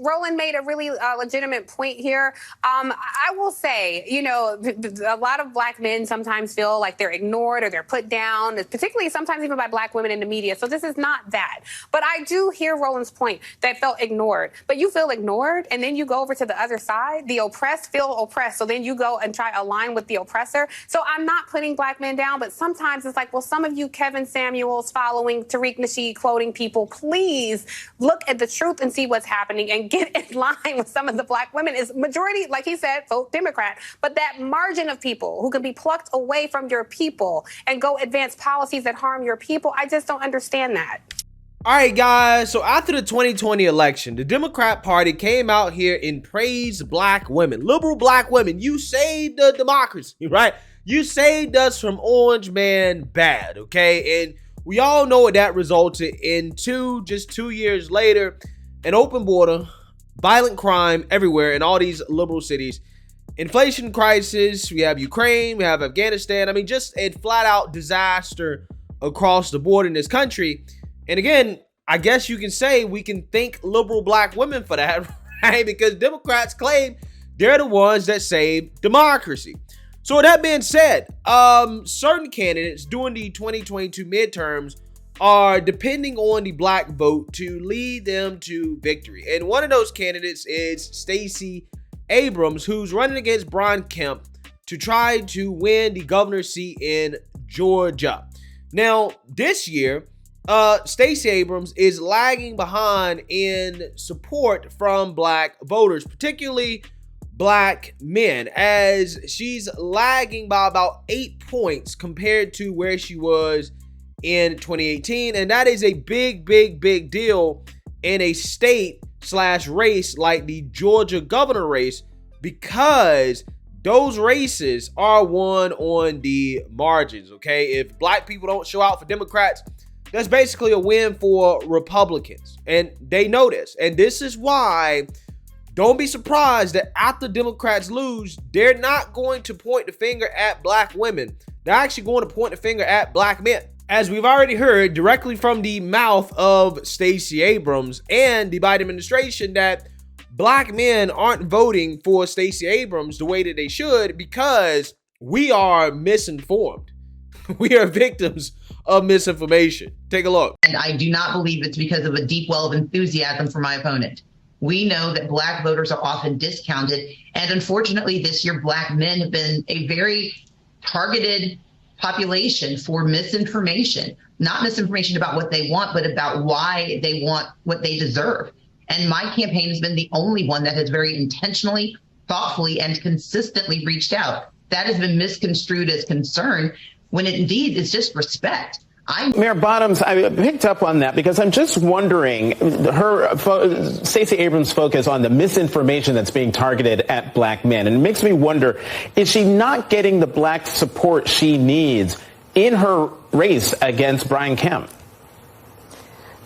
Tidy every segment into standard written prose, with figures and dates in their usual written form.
Roland made a really legitimate point here. I will say, you know, a lot of black men sometimes feel like they're ignored or they're put down, particularly sometimes even by black women in the media. So this is not that. But I do hear Roland's point that felt ignored. But you feel ignored and then you go over to the other side. The oppressed feel oppressed. So then you go and try to align with the oppressor. So I'm not putting black men down, but sometimes it's like, well, some of you Kevin Samuels following Tariq Nasheed quoting people, please look at the truth and see what's happening and get in line with some of the black women. Is majority, like he said, vote Democrat, but that margin of people who can be plucked away from your people and go advance policies that harm your people, I just don't understand that. All right, guys. So after the 2020 election, the Democrat Party came out here and praised black women, liberal black women. You saved the democracy, right? You saved us from Orange Man bad, okay? And we all know what that resulted in. Just 2 years later, an open border, violent crime everywhere in all these liberal cities, inflation crisis, we have Ukraine, we have Afghanistan. I mean, just a flat out disaster across the board in this country. And again, I guess you can say we can thank liberal black women for that, right? Because Democrats claim they're the ones that saved democracy. So with that being said, certain candidates during the 2022 midterms are depending on the black vote to lead them to victory. And one of those candidates is Stacey Abrams, who's running against Brian Kemp to try to win the governor's seat in Georgia. Now, this year, Stacey Abrams is lagging behind in support from black voters, particularly black men, as she's lagging by about 8 points compared to where she was in 2018. And that is a big deal in a state / race like the Georgia governor race, because those races are won on the margins, okay? If black people don't show out for Democrats, that's basically a win for Republicans. And they know this. And this is why don't be surprised that after Democrats lose, they're not going to point the finger at black women. They're actually going to point the finger at black men. As we've already heard directly from the mouth of Stacey Abrams and the Biden administration, that black men aren't voting for Stacey Abrams the way that they should because we are misinformed. We are victims of misinformation. Take a look. And I do not believe it's because of a deep well of enthusiasm for my opponent. We know that black voters are often discounted. And unfortunately, this year, black men have been a very targeted population for misinformation, not misinformation about what they want, but about why they want what they deserve. And my campaign has been the only one that has very intentionally, thoughtfully, and consistently reached out. That has been misconstrued as concern when it indeed is just respect. Mayor Bottoms, I picked up on that because I'm just wondering, Stacey Abrams' focus on the misinformation that's being targeted at black men. And it makes me wonder, is she not getting the black support she needs in her race against Brian Kemp?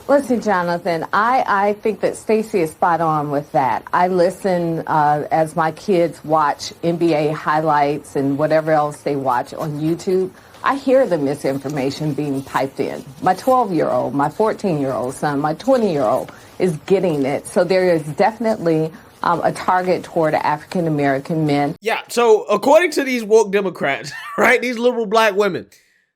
Listen, Jonathan, I think that Stacey is spot on with that. I listen as my kids watch NBA highlights and whatever else they watch on YouTube. I hear the misinformation being piped in. My 12-year-old, my 14-year-old son, my 20-year-old is getting it. So there is definitely a target toward African-American men. Yeah, so according to these woke Democrats, right, these liberal black women,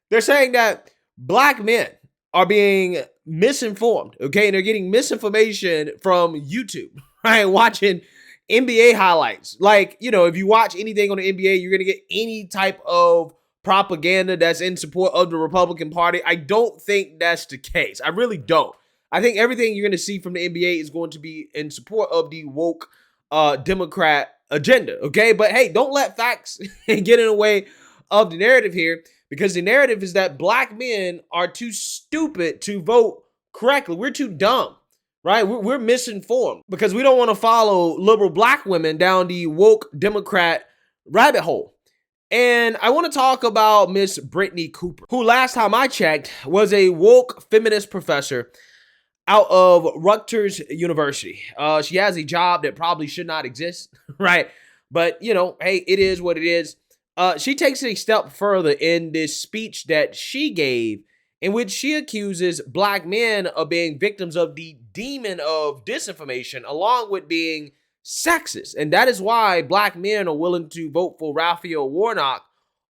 they're saying that black men are being misinformed, okay? And they're getting misinformation from YouTube, right? Watching NBA highlights. Like, you know, if you watch anything on the NBA, you're going to get any type of propaganda that's in support of the Republican Party. I don't think that's the case. I really don't. I think everything you're going to see from the NBA is going to be in support of the woke Democrat agenda, okay? But hey, don't let facts get in the way of the narrative here, because the narrative is that black men are too stupid to vote correctly. We're too dumb, right? We're misinformed because we don't want to follow liberal black women down the woke Democrat rabbit hole. And I want to talk about Miss Brittney Cooper, who last time I checked was a woke feminist professor out of Rutgers University. She has a job that probably should not exist, right? But, you know, hey, it is what it is. She takes it a step further in this speech that she gave in which she accuses black men of being victims of the demon of disinformation, along with being sexist. And that is why black men are willing to vote for Raphael Warnock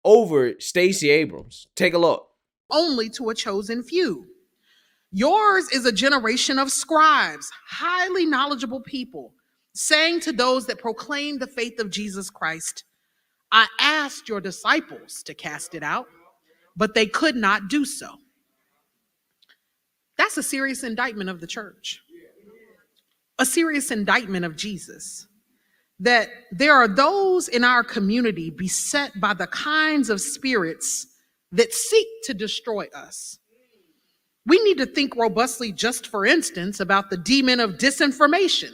over Stacey Abrams. Take a look. Only to a chosen few. Yours is a generation of scribes, highly knowledgeable people, saying to those that proclaim the faith of Jesus Christ, I asked your disciples to cast it out, but they could not do so. That's a serious indictment of the church, a serious indictment of Jesus, that there are those in our community beset by the kinds of spirits that seek to destroy us. We need to think robustly, just for instance, about the demon of disinformation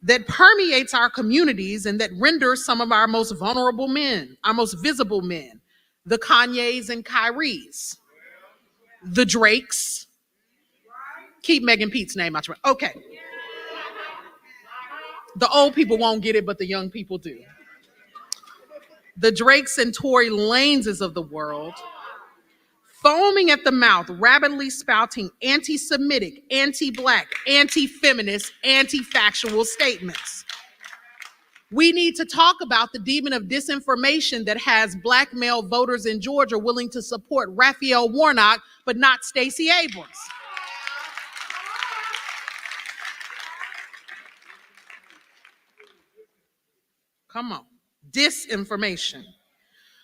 that permeates our communities and that renders some of our most vulnerable men, our most visible men, the Kanyes and Kyries, the Drakes. Keep Megan Pete's name out your mouth. Okay. The old people won't get it, but the young people do. The Drakes and Tory Laneses of the world, foaming at the mouth, rapidly spouting anti-Semitic, anti-Black, anti-feminist, anti-factual statements. We need to talk about the demon of disinformation that has Black male voters in Georgia willing to support Raphael Warnock, but not Stacey Abrams. Come on, disinformation.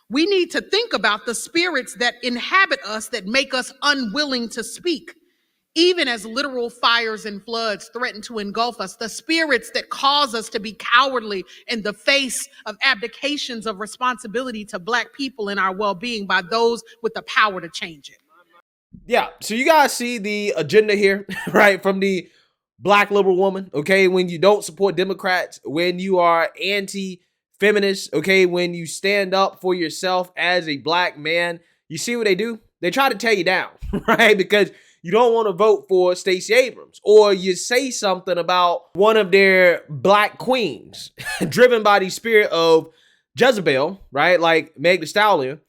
We need to think about the spirits that inhabit us that make us unwilling to speak, even as literal fires and floods threaten to engulf us, the spirits that cause us to be cowardly in the face of abdications of responsibility to Black people and our well-being by those with the power to change it. Yeah, so you guys see the agenda here, right, from the Black liberal woman, okay? When you don't support Democrats, when you are anti-feminist, okay? When you stand up for yourself as a Black man, you see what they do? They try to tear you down, right? Because you don't want to vote for Stacey Abrams, or you say something about one of their Black queens driven by the spirit of Jezebel, right? Like Meg Thee Stallion.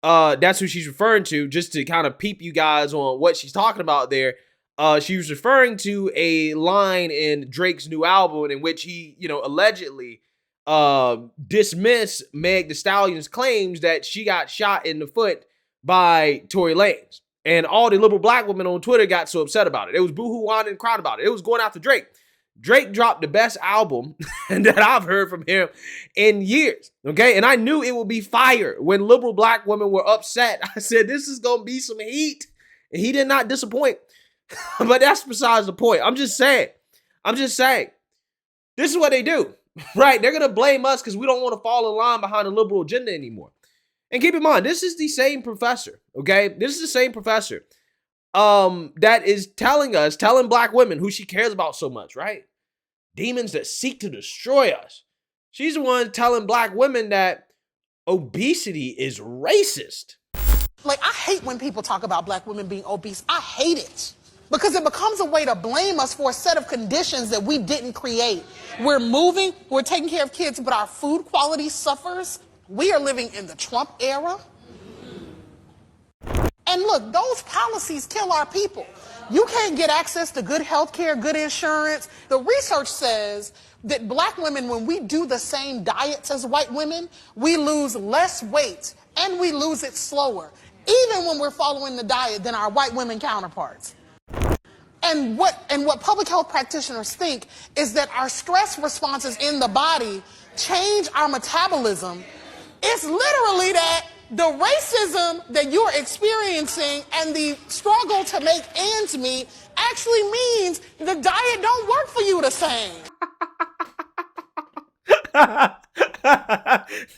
That's who she's referring to, just to kind of peep you guys on what she's talking about there. She was referring to a line in Drake's new album in which he, allegedly dismissed Meg Thee Stallion's claims that she got shot in the foot by Tory Lanez. And all the liberal Black women on Twitter got so upset about it. It was boo-hoo-won and cried about it. It was going after Drake. Drake dropped the best album that I've heard from him in years, okay? And I knew it would be fire. When liberal Black women were upset, I said, this is going to be some heat. And he did not disappoint. But that's besides the point. I'm just saying. This is what they do, right? They're going to blame us because we don't want to fall in line behind the liberal agenda anymore. And keep in mind, this is the same professor, okay? This is the same professor that is telling Black women who she cares about so much, right? Demons that seek to destroy us. She's the one telling Black women that obesity is racist. Like, I hate when people talk about Black women being obese. I hate it. Because it becomes a way to blame us for a set of conditions that we didn't create. We're moving, we're taking care of kids, but our food quality suffers. We are living in the Trump era. And look, those policies kill our people. You can't get access to good health care, good insurance. The research says that Black women, when we do the same diets as white women, we lose less weight and we lose it slower, even when we're following the diet, than our white women counterparts. And what public health practitioners think is that our stress responses in the body change our metabolism. It's literally that the racism that you're experiencing and the struggle to make ends meet actually means the diet don't work for you the same.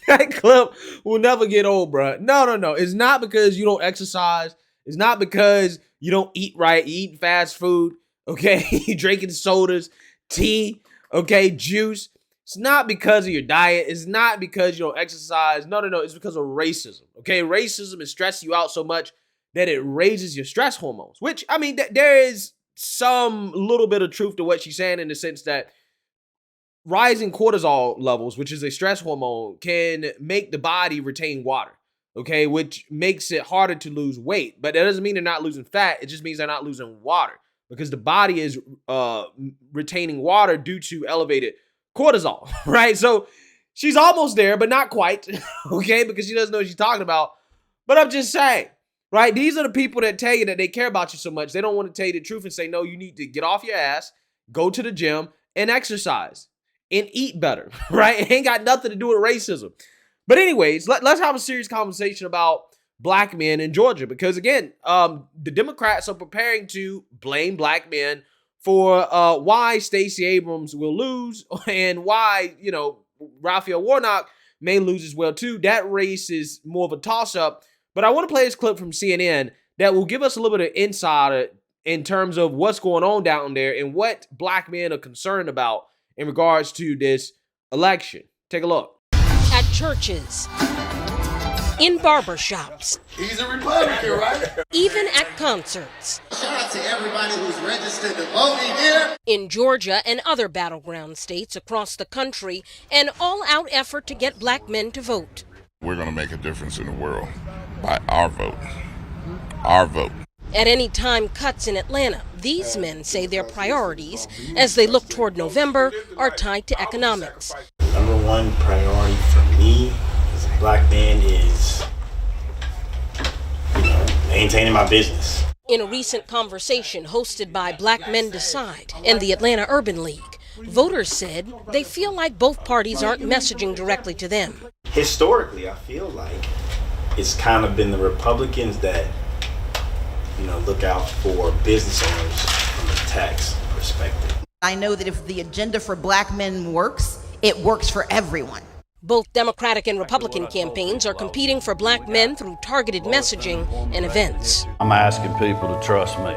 That clip will never get old, bro. No. It's not because you don't exercise. It's not because you don't eat right. You eat fast food, okay? You drinking sodas, tea, okay, juice. It's not because of your diet. It's not because you don't exercise. No. It's because of racism, okay? Racism is stressing you out so much that it raises your stress hormones, which, I mean, there is some little bit of truth to what she's saying in the sense that rising cortisol levels, which is a stress hormone, can make the body retain water. okay, which makes it harder to lose weight. But that doesn't mean they're not losing fat. It just means they're not losing water because the body is retaining water due to elevated cortisol, right? So she's almost there, but not quite, okay, because she doesn't know what she's talking about. But I'm just saying, right? These are the people that tell you that they care about you so much. They don't want to tell you the truth and say, no, you need to get off your ass, go to the gym, and exercise and eat better, right? It ain't got nothing to do with racism. But anyways, let's have a serious conversation about black men in Georgia because, again, the Democrats are preparing to blame black men for why Stacey Abrams will lose and why, you know, Raphael Warnock may lose as well, too. That race is more of a toss-up. But I want to play this clip from CNN that will give us a little bit of insight in terms of what's going on down there and what black men are concerned about in regards to this election. Take a look. At churches, in barbershops. He's a Republican, right? Even at concerts. Shout out to everybody who's registered to vote here. In Georgia and other battleground states across the country, an all-out effort to get black men to vote. We're going to make a difference in the world by our vote. Our vote. At any time cuts in Atlanta, these men say their priorities, as they look toward November, are tied to economics. Number one priority for me as a black man is, maintaining my business. In a recent conversation hosted by Black Men Decide and the Atlanta Urban League, voters said they feel like both parties aren't messaging directly to them. Historically, I feel like it's kind of been the Republicans that, look out for business owners from a tax perspective. I know that if the agenda for black men works, it works for everyone. Both Democratic and Republican campaigns are competing for black men through targeted messaging and events. I'm asking people to trust me.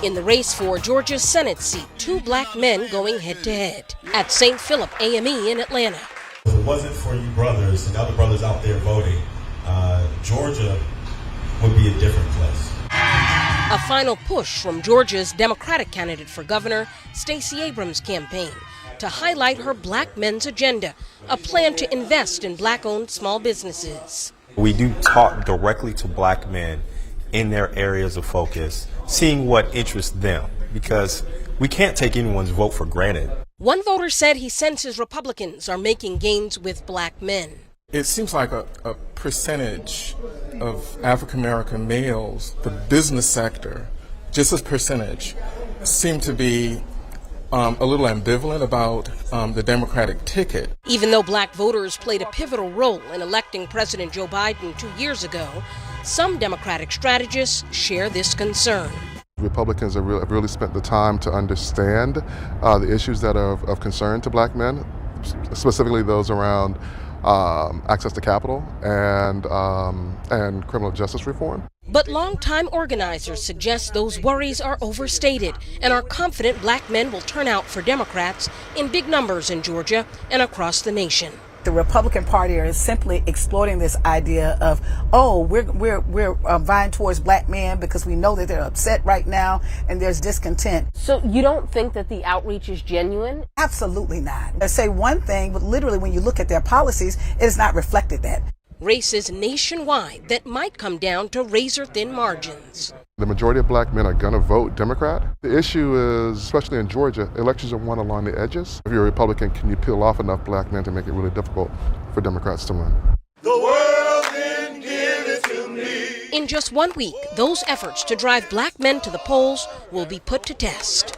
In the race for Georgia's Senate seat, two black men going head-to-head at St. Philip AME in Atlanta. If it wasn't for you brothers and other brothers out there voting, Georgia would be a different place. A final push from Georgia's Democratic candidate for governor, Stacey Abrams' campaign, to highlight her black men's agenda, a plan to invest in black-owned small businesses. We do talk directly to black men in their areas of focus, seeing what interests them, because we can't take anyone's vote for granted. One voter said he senses Republicans are making gains with black men. It seems like a percentage of African-American males, the business sector, just as percentage, seem to be a little ambivalent about the Democratic ticket. Even though black voters played a pivotal role in electing President Joe Biden 2 years ago, some Democratic strategists share this concern. Republicans have really spent the time to understand the issues that are of concern to black men, specifically those around access to capital and criminal justice reform. But longtime organizers suggest those worries are overstated and are confident black men will turn out for Democrats in big numbers in Georgia and across the nation. The Republican Party is simply exploiting this idea of, we're vying towards black men because we know that they're upset right now and there's discontent. So you don't think that the outreach is genuine? Absolutely not. They say one thing, but literally when you look at their policies, it is not reflected that. Races nationwide that might come down to razor-thin margins. The majority of black men are going to vote Democrat. The issue is, especially in Georgia, elections are won along the edges. If you're a Republican, can you peel off enough black men to make it really difficult for Democrats to win? The world didn't give it to me. In just 1 week, those efforts to drive black men to the polls will be put to test.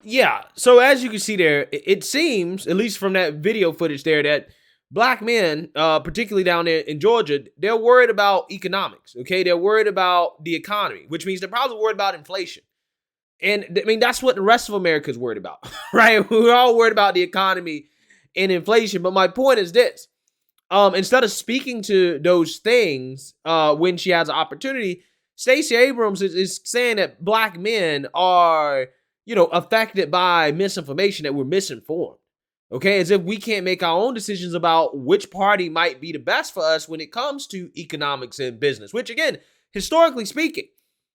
Yeah, so as you can see there, it seems, at least from that video footage there, that black men, particularly down there in Georgia, they're worried about economics, okay? They're worried about the economy, which means they're probably worried about inflation. And, I mean, that's what the rest of America is worried about, right? We're all worried about the economy and inflation. But my point is this. Instead of speaking to those things when she has an opportunity, Stacey Abrams is saying that black men are, affected by misinformation, that we're misinformed. Okay, as if we can't make our own decisions about which party might be the best for us when it comes to economics and business, which again, historically speaking,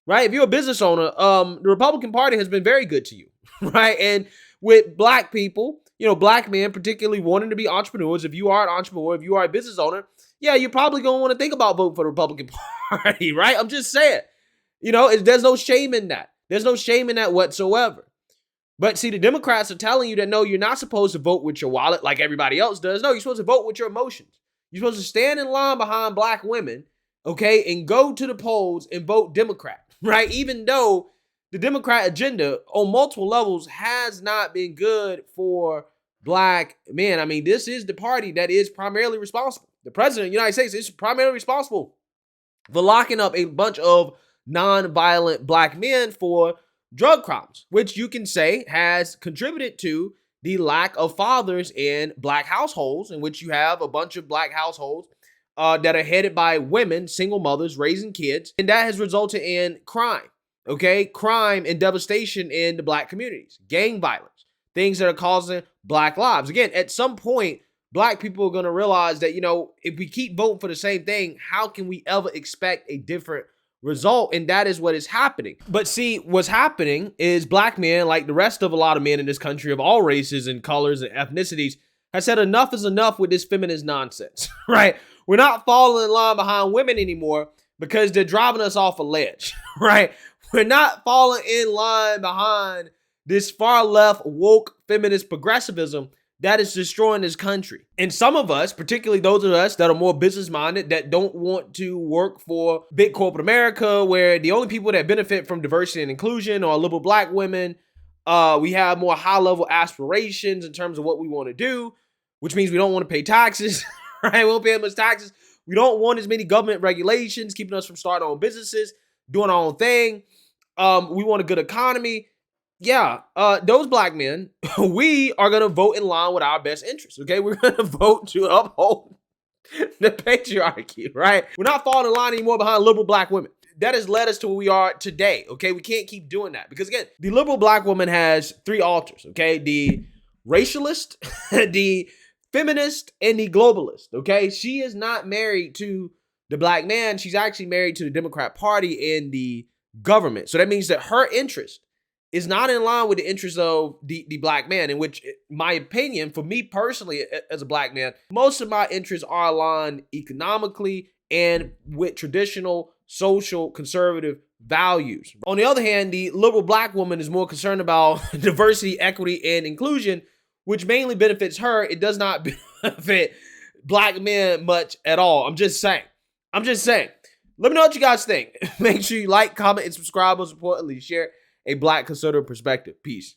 right? If you're a business owner, the Republican Party has been very good to you, right? And with black people, black men particularly wanting to be entrepreneurs. If you are an entrepreneur, if you are a business owner, yeah, you're probably going to want to think about voting for the Republican Party, right? I'm just saying, there's no shame in that. There's no shame in that whatsoever. But see, the Democrats are telling you that, no, you're not supposed to vote with your wallet like everybody else does. No, you're supposed to vote with your emotions. You're supposed to stand in line behind black women, okay, and go to the polls and vote Democrat, right? Even though the Democrat agenda on multiple levels has not been good for black men. I mean, this is the party that is primarily responsible. The president of the United States is primarily responsible for locking up a bunch of non-violent black men for drug crimes, which you can say has contributed to the lack of fathers in black households, in which you have a bunch of black households that are headed by women, single mothers raising kids, and that has resulted in crime, okay? Crime and devastation in the black communities, gang violence, things that are causing black lives. Again, at some point, black people are going to realize that, if we keep voting for the same thing, how can we ever expect a different result? And that is what is happening. But see, what's happening is black men, like the rest of a lot of men in this country of all races and colors and ethnicities, have said enough is enough with this feminist nonsense, right? We're not falling in line behind women anymore because they're driving us off a ledge, right? We're not falling in line behind this far left woke feminist progressivism that is destroying this country. And some of us, particularly those of us that are more business minded, that don't want to work for big corporate America, where the only people that benefit from diversity and inclusion are liberal black women. We have more high level aspirations in terms of what we want to do, which means we don't want to pay taxes, right? We don't pay as much taxes. We don't want as many government regulations keeping us from starting our own businesses, doing our own thing. We want a good economy. Yeah, those black men, we are going to vote in line with our best interests, okay? We're going to vote to uphold the patriarchy, right? We're not falling in line anymore behind liberal black women. That has led us to where we are today, okay? We can't keep doing that because, again, the liberal black woman has three altars, okay? The racialist, the feminist, and the globalist, okay? She is not married to the black man. She's actually married to the Democrat Party and the government. So that means that her interest is not in line with the interests of the black man, in which, my opinion, for me personally, as a black man, most of my interests are aligned economically and with traditional social conservative values. On the other hand, the liberal black woman is more concerned about diversity, equity, and inclusion, which mainly benefits her. It does not benefit black men much at all. I'm just saying. Let me know what you guys think. Make sure you like, comment, and subscribe. Most importantly, share a black conservative perspective. Peace.